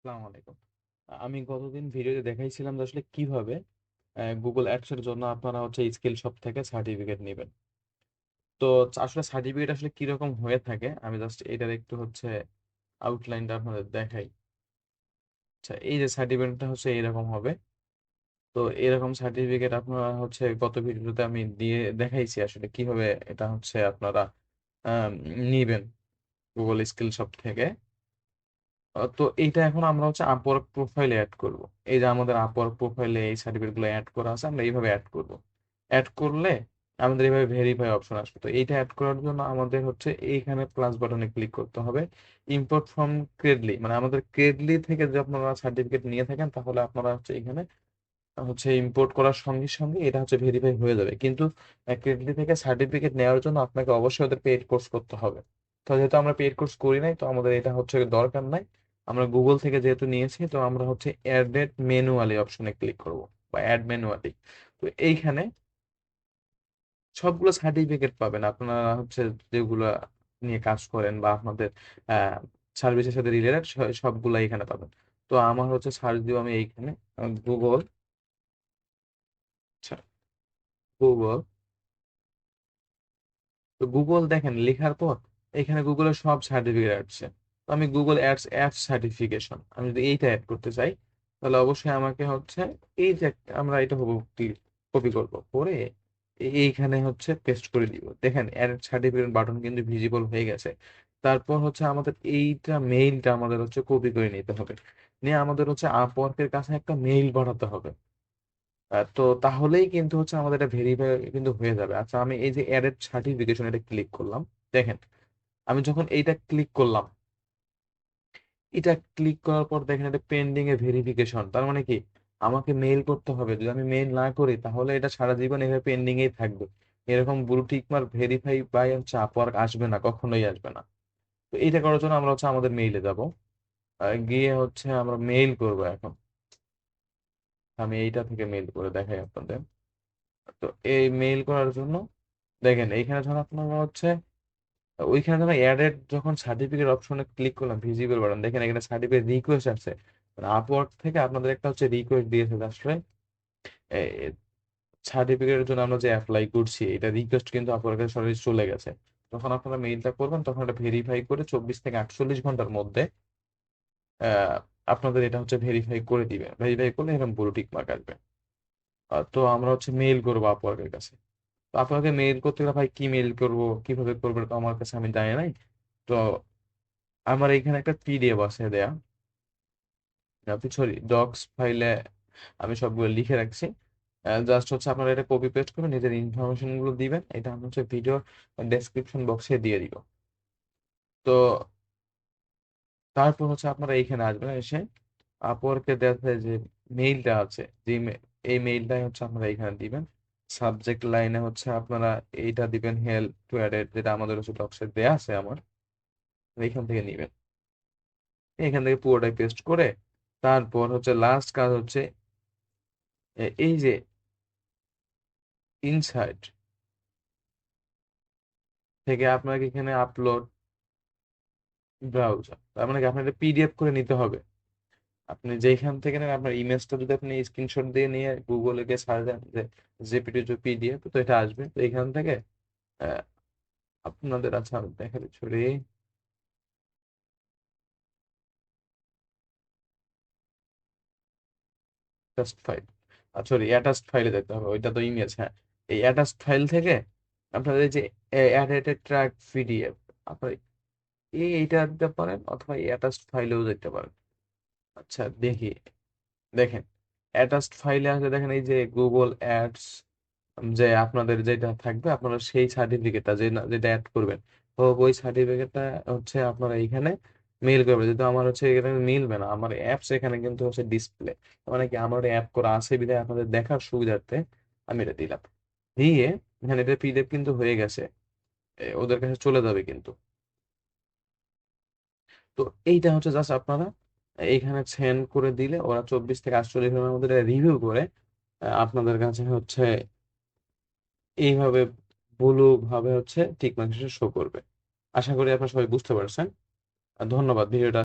আসসালামু আলাইকুম। আমি গতদিন ভিডিওতে দেখাইছিলাম যে আসলে কিভাবে গুগল অ্যাডস এর জন্য আপনারা হচ্ছে স্কিল শপ থেকে সার্টিফিকেট নেবেন। তো আসলে সার্টিফিকেট আসলে কিরকম হয়ে থাকে আমি জাস্ট এটার একটু হচ্ছে আউটলাইনটা আপনাদের দেখাই। আচ্ছা, এই যে সার্টিফিকেটটা হচ্ছে এরকম হবে। তো এরকম সার্টিফিকেট আপনারা হচ্ছে গত ভিডিওতে আমি দিয়ে দেখাইছি আসলে কিভাবে এটা হচ্ছে আপনারা আহ, নিবেন গুগল স্কিল শপ থেকে। তো এইটা এখন আমরা হচ্ছে আপওয়ার্ক প্রোফাইলে অ্যাড করব। এই যে আমাদের আপওয়ার্ক প্রোফাইলে এই সার্টিফিকেট গুলো অ্যাড করা আছে, আমরা এইভাবে অ্যাড করব। অ্যাড করলে আমাদের এইভাবে ভেরিফাই অপশন আসবে। তো এইটা অ্যাড করার জন্য আমাদের হচ্ছে এইখানে প্লাস বাটনে ক্লিক করতে হবে। ইম্পোর্ট ফ্রম ক্রেডলি, মানে আমাদের ক্রেডলি থেকে যদি আপনারা সার্টিফিকেট নিয়ে থাকেন তাহলে আপনারা হচ্ছে এখানে হচ্ছে ইম্পোর্ট করার সঙ্গে সঙ্গে এটা হচ্ছে ভেরিফাই হয়ে যাবে। কিন্তু ক্রেডলি থেকে সার্টিফিকেট নেওয়ার জন্য আপনাকে অবশ্যই ওদের পেইড কোর্স করতে হবে। তো যেহেতু আমরা পেইড কোর্স করি নাই, তো আমাদের এটা হচ্ছে দরকার নাই। আমরা গুগল থেকে যেহেতু নিয়েছি, তো আমরা হচ্ছে অ্যাড ম্যানুয়ালি অপশনে ক্লিক করব, বা অ্যাড ম্যানুয়ালি। তো এইখানে সবগুলো সার্টিফিকেট পাবেন আপনারা হচ্ছে যেগুলো নিয়ে কাজ করেন বা আপনাদের আহ সার্ভিসের সাথে রিলেটেড সবগুলো এখানে পাবেন। তো আমার হচ্ছে সার্চ দিব আমি এইখানে গুগল, গুগল। তো গুগল দেখেন লেখার পর এখানে গুগলের সব সার্টিফিকেট আসছে। তো আমি গুগল অ্যাডস অ্যাপ সার্টিফিকেশন, আমি যদি এইটা অ্যাড করতে চাই তাহলে অবশ্যই আমাকে হচ্ছে এই যে আমরা এটা হবো কপি করব, করে এইখানে হচ্ছে পেস্ট করে দিব। দেখেন অ্যাড সার্টিফিকেট বাটন কিন্তু ভিজিবল হয়ে গেছে। তারপর হচ্ছে আমাদের এইটা মেইলটা আমাদের হচ্ছে কপি করে নিতে হবে, নিয়ে আমাদের হচ্ছে আপওয়ার্কের কাছে একটা মেইল পাঠাতে হবে। তো তাহলেই কিন্তু হচ্ছে আমাদের এটা ভেরিফাই কিন্তু হয়ে যাবে। আচ্ছা, আমি এই যে অ্যাডেড সার্টিফিকেশন এটা ক্লিক করলাম। দেখেন আমি যখন এইটা ক্লিক করলাম, এটা ক্লিক করার পর দেখেন এটা পেন্ডিং এ ভেরিফিকেশন, তার মানে কি আমাকে মেইল করতে হবে। যদি আমি মেইল না করি তাহলে এটা সারা জীবন এভাবে পেন্ডিং এই থাকবে। এরকম blue tick mark verify by হচ্ছে আপওয়ার্ক আসবে না, কখনোই আসবে না। তো এইটা করার জন্য আমরা হচ্ছে আমাদের মেইলে যাব। গিয়ে হচ্ছে আমরা মেইল করব এখন। আমি এইটা থেকে মেইল করে দেখাই আপনাদের। তো এই মেইল করার জন্য দেখেন এইখানে যখন আপনারা হচ্ছে ওইখানে যখন অ্যাডেড যখন সার্টিফিকেট অপশনে ক্লিক করলাম, ভিজিবল বাটন, দেখেন এখানে সার্টিফিকেট রিকোয়েস্ট আছে। মানে আপওয়ার্ক থেকে আপনাদের একটা হচ্ছে রিকোয়েস্ট দিয়েছে যে আসলে সার্টিফিকেটের জন্য আমরা যে অ্যাপ্লাই করছি এটা রিকোয়েস্ট কিন্তু আপওয়ার্কের সরাসরি চলে গেছে। যখন আপনারা মেইলটা করবেন তখন এটা ভেরিফাই করে 24 থেকে 48 ঘন্টার মধ্যে আহ, আপনাদের এটা হচ্ছে ভেরিফাই করে দিবে। ভেরিফাই করলে এরকম ব্লু টিক মার্ক আসবে। তো আমরা হচ্ছে মেইল করবো আপওয়ার্কের কাছে। তো আপনাকে মেইল করতে গেলে ভাই কি মেইল করব, কিভাবে করবো, এটা তো আমার কাছে আমি জানি নাই। তো আমার এখানে একটা পিডিএফ আছে দেয়া, আপনি সরি ডক্স ফাইলে আমি সবগুলো লিখে রাখছি। জাস্ট হচ্ছে আপনারা এটা কপি পেস্ট করে নিজের ইনফরমেশন গুলো দিবেন। এটা আমি হচ্ছে ভিডিও ডেসক্রিপশন বক্সে দিয়ে দিব। তো তারপর হচ্ছে আপনারা এইখানে আসবেন, এসে আপওয়ার্কে দেখে যে মেইলটা আছে, যে এই মেইলটাই হচ্ছে আপনারা এইখানে দিবেন। সাবজেক্ট লাইনে হচ্ছে আপনারা এইটা দিবেন, হেল্প টু অ্যাড, যেটা আমাদের হচ্ছে ডক্সে দেয়া আছে আমার। এইখান থেকে নিবেন, এখান থেকে পুরোটাই পেস্ট করে তারপর হচ্ছে লাস্ট কাজ হচ্ছে এই যে ইনসাইট থেকে আপনাকে এখানে আপলোড ব্রাউজার, তার মানে কি আপনার এটা পিডিএফ করে নিতে হবে। আপনি যেখান থেকে নেন আপনার ইমেজটা যদি আপনি স্ক্রিনশট দিয়ে নিয়ে গুগলে গিয়ে সার্চ দেন যে জেপিটি পিডিএফ, তো এটা আসবে। তো এখান থেকে আহ, আপনাদের আচ্ছা আমি দেখা দিচ্ছি অ্যাটাচড ফাইল, সরি অ্যাটাচড ফাইলে যেতে হবে, ওইটা তো ইমেজ। হ্যাঁ, এই অ্যাটাচড ফাইল থেকে আপনাদের যে অ্যাডেড ট্র্যাক পিডিএফ, আপনার এইটা দিতে পারেন অথবা অ্যাটাচড ফাইলেও যেতে পারেন। আচ্ছা দেখি, দেখেন অ্যাটাচড ফাইলে আছে, দেখেন এই যে গুগল অ্যাডস, যে আপনাদের যেটা থাকবে আপনারা সেই সার্টিফিকেটটা যে যেটা অ্যাড করবেন, তো ওই সার্টিফিকেটটা হচ্ছে আপনারা এইখানে মেইল করবেন। যেহেতু আমার হচ্ছে এখানে মিলবে না, আমার অ্যাপস এখানে কিন্তু হচ্ছে ডিসপ্লে, মানে কি আমার অ্যাপ করা আছে বিধায় আপনাদের দেখার সুবিধার্থে আমি এটা দিলাম। দিয়ে এখানে এটা পিডিএফ কিন্তু হয়ে গেছে, ওদের কাছে চলে যাবে কিন্তু। তো এইটা হচ্ছে জাস্ট আপনারা এইখানে সেন্ড করে দিলে ওরা 24 থেকে 48 ঘন্টার মধ্যে রিভিউ করে আপনাদের কাছে হচ্ছে এইভাবে ব্লু ভাবে হচ্ছে টিক মার্ক শো করবে। আশা করি আপনারা সবাই বুঝতে পারছেন। আর ধন্যবাদ ভিডিওটা